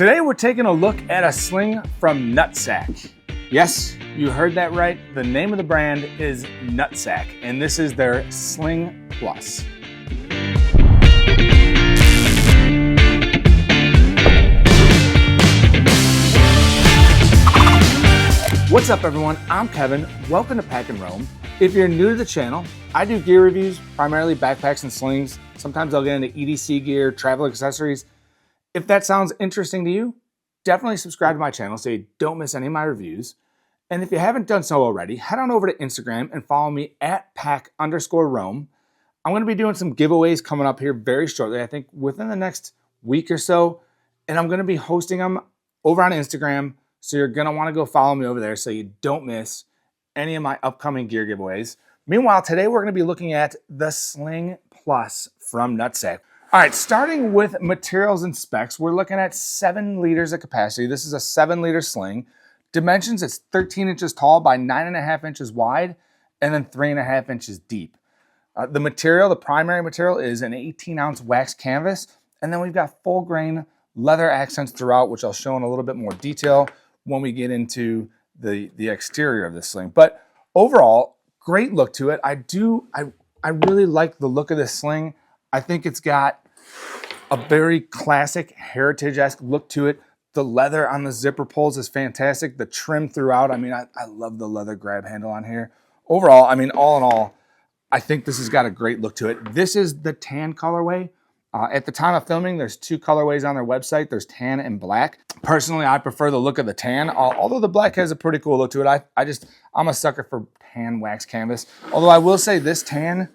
Today we're taking a look at a sling from Nutsac. Yes, you heard that right. The name of the brand is Nutsac, and this is their Sling Plus. What's up everyone, I'm Kevin. Welcome to Pack and Roam. If you're new to the channel, I do gear reviews, primarily backpacks and slings. Sometimes I'll get into EDC gear, travel accessories. If that sounds interesting to you, definitely subscribe to my channel so you don't miss any of my reviews. And if you haven't done so already, head on over to Instagram and follow me at pack_roam. I'm going to be doing some giveaways coming up here very shortly, I think within the next week or so. And I'm going to be hosting them over on Instagram. So you're going to want to go follow me over there so you don't miss any of my upcoming gear giveaways. Meanwhile, today we're going to be looking at the Sling Plus from Nutsac. All right, starting with materials and specs, we're looking at 7 liters of capacity. This is a 7-liter sling. Dimensions, it's 13 inches tall by 9.5 inches wide and then 3.5 inches deep. The material, the primary material, is an 18-ounce wax canvas. And then we've got full grain leather accents throughout, which I'll show in a little bit more detail when we get into the exterior of this sling. But overall, great look to it. I really like the look of this sling. I think it's got a very classic heritage-esque look to it. The leather on the zipper pulls is fantastic. The trim throughout, I mean, I love the leather grab handle on here. Overall, I mean, all in all, I think this has got a great look to it. This is the tan colorway. At the time of filming, there's 2 colorways on their website. There's tan and black. Personally, I prefer the look of the tan, although the black has a pretty cool look to it. I'm a sucker for tan wax canvas. Although I will say this tan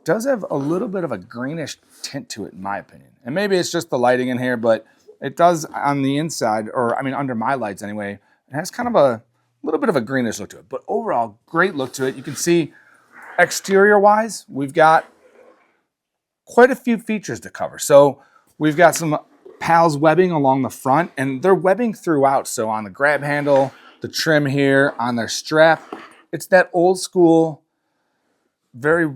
does have a little bit of a greenish tint to it, in my opinion. And maybe it's just the lighting in here, but it does on the inside, or I mean under my lights anyway, it has kind of a little bit of a greenish look to it. But overall, great look to it. You can see exterior-wise, we've got quite a few features to cover. So we've got some PALS webbing along the front, and they're webbing throughout. So on the grab handle, the trim here, on their strap, it's that old school, very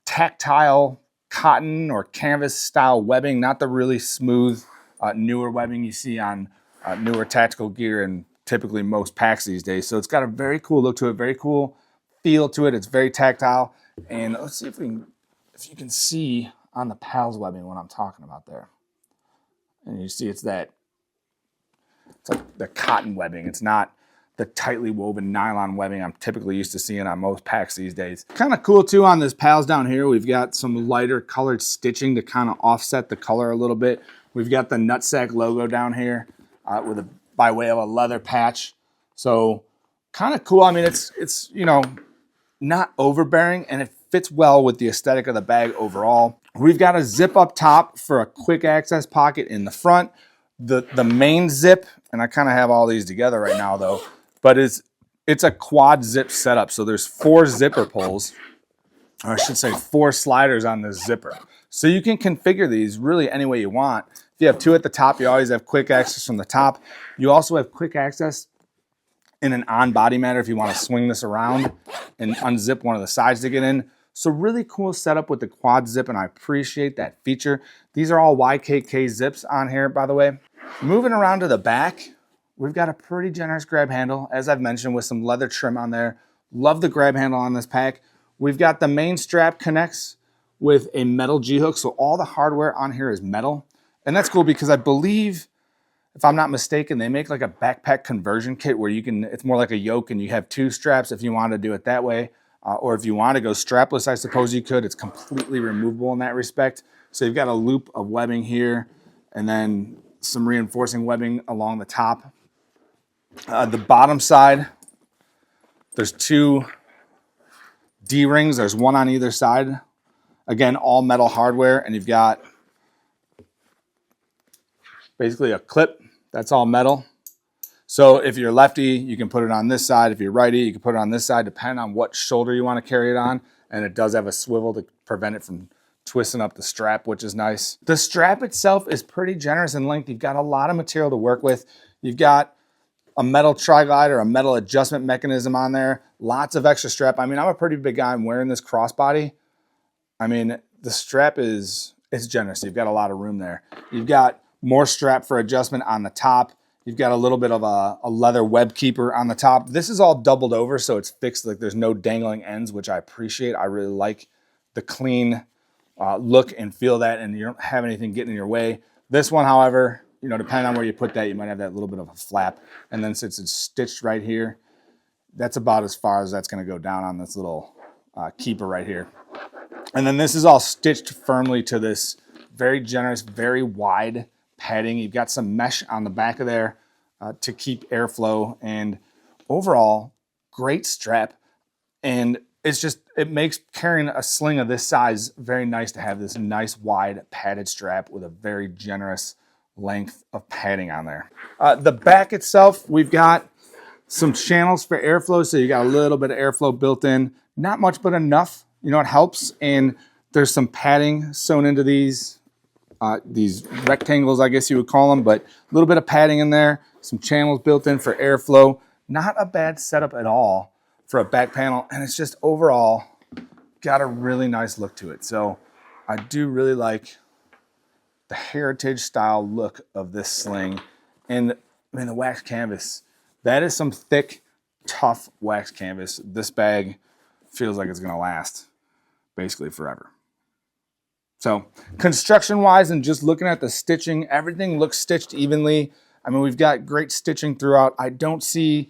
tactile cotton or canvas style webbing, not the really smooth newer webbing you see on newer tactical gear and typically most packs these days. So it's got a very cool look to it, very cool feel to it. It's very tactile. And let's see if you can see on the PALS webbing what I'm talking about there. And you see it's like the cotton webbing. It's not the tightly woven nylon webbing I'm typically used to seeing on most packs these days. Kind of cool too on this PALS down here. We've got some lighter colored stitching to kind of offset the color a little bit. We've got the Nutsac logo down here by way of a leather patch. So kind of cool. I mean, it's you know, not overbearing, and it fits well with the aesthetic of the bag overall. We've got a zip up top for a quick access pocket in the front. The main zip, and I kind of have all these together right now though, but it's a quad zip setup. So there's 4 zipper pulls, or I should say 4 sliders on this zipper. So you can configure these really any way you want. If you have 2 at the top, you always have quick access from the top. You also have quick access in an on-body matter if you want to swing this around and unzip one of the sides to get in. So really cool setup with the quad zip, and I appreciate that feature. These are all YKK zips on here, by the way. Moving around to the back, we've got a pretty generous grab handle, as I've mentioned, with some leather trim on there. Love the grab handle on this pack. We've got the main strap connects with a metal G-hook, so all the hardware on here is metal. And that's cool because I believe, if I'm not mistaken, they make like a backpack conversion kit where it's more like a yoke and you have 2 straps if you want to do it that way. Or if you want to go strapless, I suppose you could. It's completely removable in that respect. So you've got a loop of webbing here and then some reinforcing webbing along the top. The bottom side, there's 2 D-rings. There's 1 on either side. Again, all metal hardware, and you've got basically a clip that's all metal. So if you're lefty, you can put it on this side. If you're righty, you can put it on this side, depending on what shoulder you want to carry it on. And it does have a swivel to prevent it from twisting up the strap, which is nice. The strap itself is pretty generous in length. You've got a lot of material to work with. You've got a metal tri-glider, a metal adjustment mechanism on there, lots of extra strap. I mean, I'm a pretty big guy. I'm wearing this crossbody. I mean, the strap is generous. You've got a lot of room there. You've got More strap for adjustment on the top. You've got a little bit of a leather web keeper on the top. This is all doubled over, so it's fixed. Like there's no dangling ends, which I appreciate. I really like the clean look and feel that, and you don't have anything getting in your way. This one, however, you know, depending on where you put that, you might have that little bit of a flap. And then since it's stitched right here, that's about as far as that's going to go down on this little keeper right here. And then this is all stitched firmly to this very generous, very wide padding. You've got some mesh on the back of there to keep airflow, and overall, great strap. And it's just, it makes carrying a sling of this size very nice to have this nice wide padded strap with a very generous length of padding on there. The back itself, we've got some channels for airflow, so you got a little bit of airflow built in. Not much, but enough. You know, it helps. And there's some padding sewn into these rectangles, I guess you would call them, but a little bit of padding in there, some channels built in for airflow. Not a bad setup at all for a back panel, and it's just overall got a really nice look to it. So I do really like the heritage style look of this sling. And I mean, the wax canvas, that is some thick, tough wax canvas. This bag feels like it's gonna last basically forever. So construction wise and just looking at the stitching, everything looks stitched evenly. I mean, we've got great stitching throughout. I don't see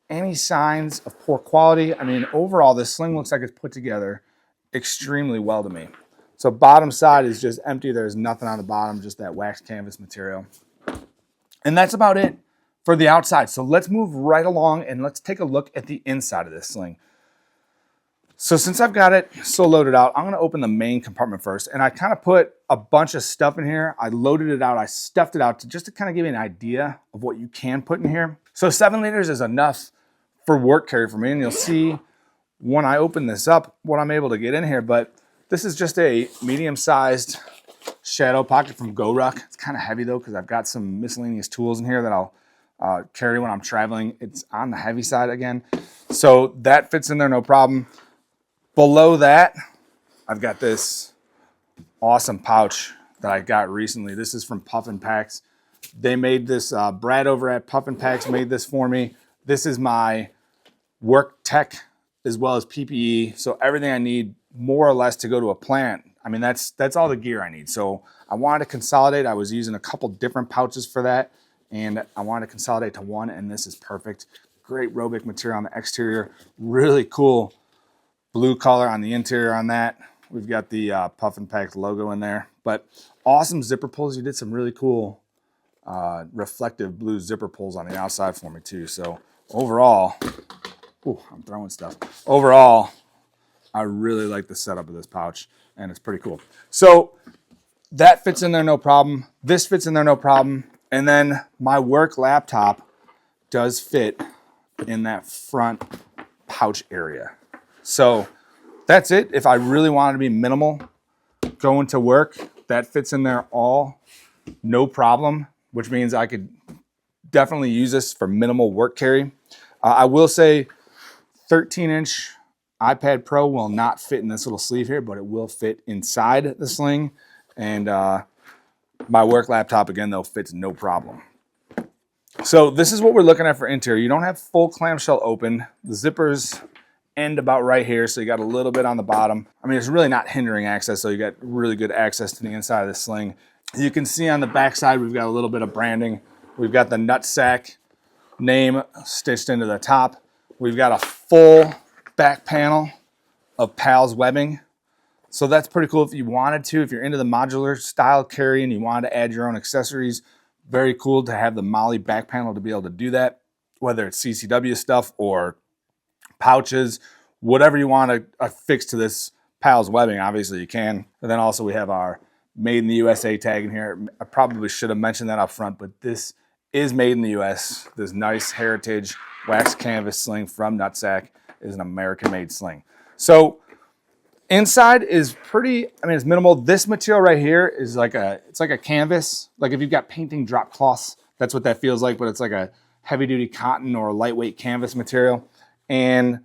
any signs of poor quality. I mean, overall, this sling looks like it's put together extremely well to me. So bottom side is just empty. There's nothing on the bottom, just that wax canvas material. And that's about it for the outside. So let's move right along and let's take a look at the inside of this sling. So since I've got it so loaded out, I'm going to open the main compartment first. And I kind of put a bunch of stuff in here. I loaded it out. I stuffed it out just to kind of give you an idea of what you can put in here. So 7 liters is enough for work carry for me. And you'll see when I open this up what I'm able to get in here. But this is just a medium-sized shadow pocket from GORUCK. It's kind of heavy though, because I've got some miscellaneous tools in here that I'll carry when I'm traveling. It's on the heavy side again. So that fits in there, no problem. Below that, I've got this awesome pouch that I got recently. This is from Puffin Packs. They made this, Brad over at Puffin Packs made this for me. This is my work tech as well as PPE. So everything I need more or less to go to a plant. I mean, that's all the gear I need. So I wanted to consolidate. I was using a couple different pouches for that, and I wanted to consolidate to one, and this is perfect. Great Robic material on the exterior. Really cool blue color on the interior on that. We've got the Puffin Packs logo in there, but awesome zipper pulls. You did some really cool reflective blue zipper pulls on the outside for me too. So overall, ooh, I'm throwing stuff. Overall, I really like the setup of this pouch, and it's pretty cool. So that fits in there, no problem. This fits in there, no problem. And then my work laptop does fit in that front pouch area. So that's it. If I really wanted to be minimal going to work, that fits in there all, no problem, which means I could definitely use this for minimal work carry. I will say 13-inch iPad Pro will not fit in this little sleeve here, but it will fit inside the sling. And my work laptop, again, though, fits no problem. So this is what we're looking at for interior. You don't have full clamshell open. The zippers end about right here, so you got a little bit on the bottom. I mean, it's really not hindering access, so you got really good access to the inside of the sling. You can see on the back side, we've got a little bit of branding. We've got the Nutsac name stitched into the top. We've got a full back panel of PALS webbing. So that's pretty cool if you wanted to. If you're into the modular style carry and you wanted to add your own accessories, very cool to have the Molly back panel to be able to do that, whether it's CCW stuff or pouches, whatever you want to affix to this PALS webbing, obviously you can. And then also we have our Made in the USA tag in here. I probably should have mentioned that up front, but this is made in the US. This nice heritage wax canvas sling from Nutsac is an American-made sling. So inside is pretty, I mean, it's minimal. This material right here is like it's like a canvas. Like if you've got painting drop cloths, that's what that feels like, but it's like a heavy-duty cotton or lightweight canvas material. And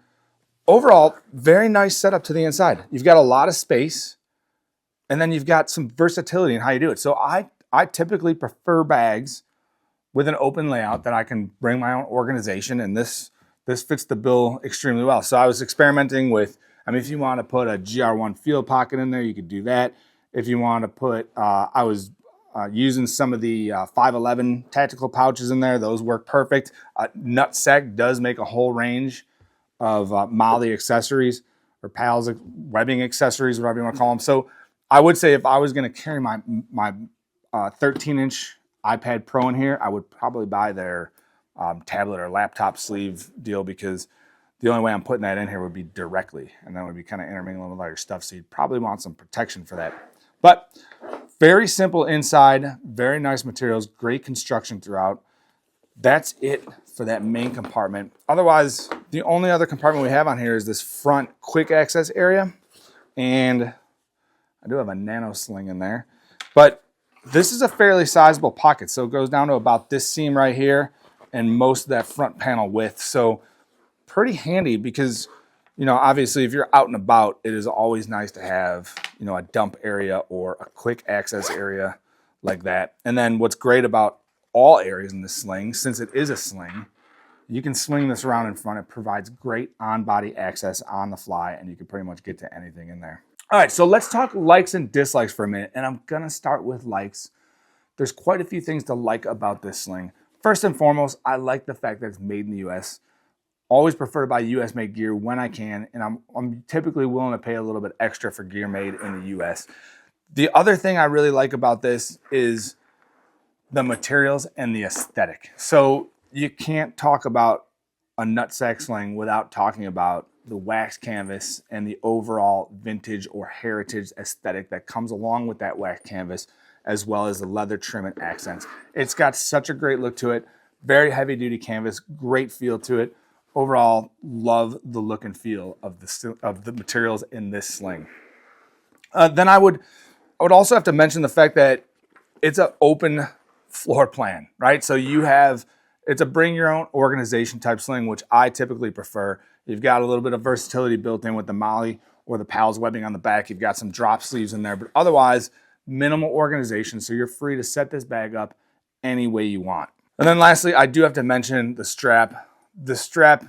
overall, very nice setup to the inside. You've got a lot of space, and then you've got some versatility in how you do it. So I I typically prefer bags with an open layout that I can bring my own organization, and this fits the bill extremely well. So I was experimenting with, I mean, if you want to put a GR1 field pocket in there, you could do that. If you want to put, I was using some of the 511 tactical pouches in there. Those work perfect. Nutsac does make a whole range of Molly accessories, or PALS webbing accessories, whatever you want to call them. So I would say if I was going to carry my 13-inch iPad Pro in here, I would probably buy their tablet or laptop sleeve deal, because the only way I'm putting that in here would be directly, and that would be kind of intermingling with all your stuff. So you'd probably want some protection for that. But very simple inside, very nice materials, great construction throughout. That's it for that main compartment. Otherwise, the only other compartment we have on here is this front quick access area. And I do have a nano sling in there, but this is a fairly sizable pocket. So it goes down to about this seam right here and most of that front panel width. So pretty handy, because, you know, obviously if you're out and about, it is always nice to have, you know, a dump area or a quick access area like that. And then what's great about all areas in the sling, since it is a sling, you can swing this around in front. It provides great on-body access on the fly, and you can pretty much get to anything in there. All right, so let's talk likes and dislikes for a minute, and I'm gonna start with likes. There's quite a few things to like about this sling. First and foremost, I like the fact that it's made in the US. Always prefer to buy US made gear when I can, and I'm typically willing to pay a little bit extra for gear made in the US. The other thing I really like about this is the materials and the aesthetic. So you can't talk about a nutsack sling without talking about the wax canvas and the overall vintage or heritage aesthetic that comes along with that wax canvas, as well as the leather trim and accents. It's got such a great look to it. Very heavy duty canvas, great feel to it. Overall, love the look and feel of the materials in this sling. Then I would also have to mention the fact that it's an open floor plan, right? So it's a bring your own organization type sling, which I typically prefer. You've got a little bit of versatility built in with the Molly or the PALS webbing on the back. You've got some drop sleeves in there, but otherwise minimal organization. So you're free to set this bag up any way you want. And then lastly, I do have to mention the strap. The strap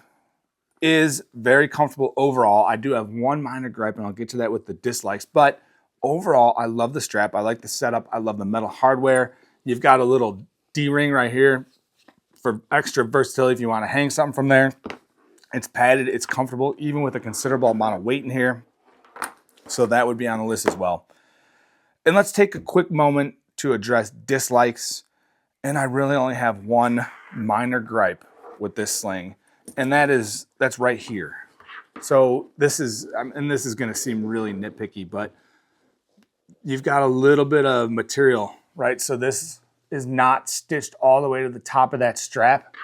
is very comfortable overall. I do have one minor gripe, and I'll get to that with the dislikes, but overall, I love the strap. I like the setup. I love the metal hardware. You've got a little D-ring right here for extra versatility if you want to hang something from there. It's padded, it's comfortable, even with a considerable amount of weight in here. So that would be on the list as well. And let's take a quick moment to address dislikes. And I really only have one minor gripe with this sling, and that's right here. So this is going to seem really nitpicky, but you've got a little bit of material, right? So this is not stitched all the way to the top of that strap.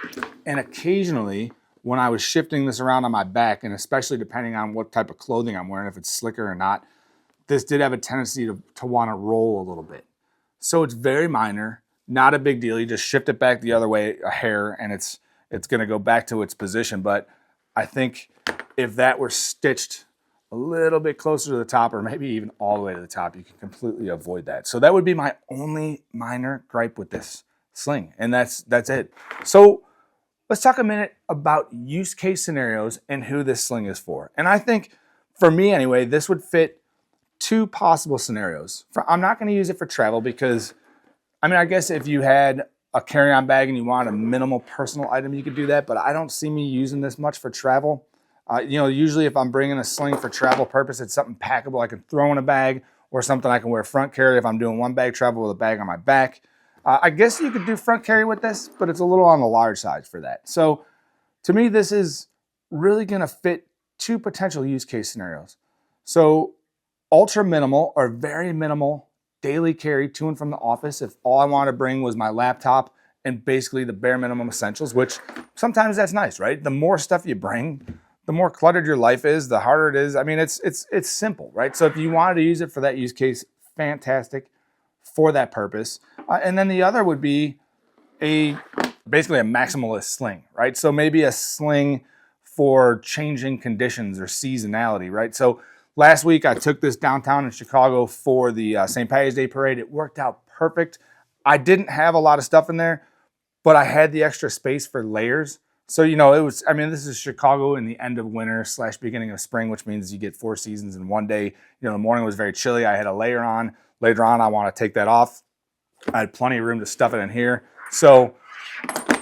And occasionally, when I was shifting this around on my back, and especially depending on what type of clothing I'm wearing, if it's slicker or not, this did have a tendency to want to roll a little bit. So it's very minor, not a big deal. You just shift it back the other way a hair, and it's going to go back to its position. But I think if that were stitched a little bit closer to the top, or maybe even all the way to the top, you can completely avoid that. So that would be my only minor gripe with this sling, and that's it. So let's talk a minute about use case scenarios and who this sling is for. And I think, for me anyway, this would fit two possible scenarios. I'm not going to use it for travel because, I mean, I guess if you had a carry-on bag and you want a minimal personal item, you could do that, but I don't see me using this much for travel. Usually if I'm bringing a sling for travel purpose, it's something packable I can throw in a bag, or something I can wear front carry if I'm doing one bag travel with a bag on my back. I guess you could do front carry with this, but it's a little on the large side for that. So to me, this is really going to fit two potential use case scenarios. So ultra minimal or very minimal daily carry to and from the office if all I want to bring was my laptop and basically the bare minimum essentials, which sometimes that's nice, right? The more stuff you bring, the more cluttered your life is, the harder it is. I mean, it's simple, right? So if you wanted to use it for that use case, fantastic for that purpose. And then the other would be basically a maximalist sling, right? So maybe a sling for changing conditions or seasonality, right? So last week I took this downtown in Chicago for the St. Patty's Day parade. It worked out perfect. I didn't have a lot of stuff in there, but I had the extra space for layers. So, you know, it was, I mean, this is Chicago in the end of winter / beginning of spring, which means you get 4 seasons in one day. You know, the morning was very chilly. I had a layer on. Later on, I want to take that off. I had plenty of room to stuff it in here. So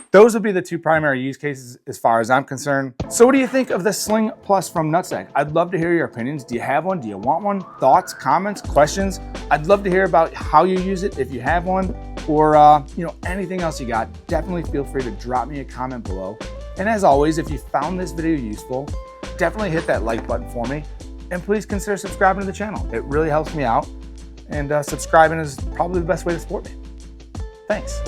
those would be the 2 primary use cases as far as I'm concerned. So what do you think of the Sling Plus from Nutsac? I'd love to hear your opinions. Do you have one? Do you want one? Thoughts, comments, questions? I'd love to hear about how you use it if you have one, or you know, anything else you got. Definitely feel free to drop me a comment below. And as always, if you found this video useful, definitely hit that like button for me. And please consider subscribing to the channel. It really helps me out. And subscribing is probably the best way to support me. Thanks.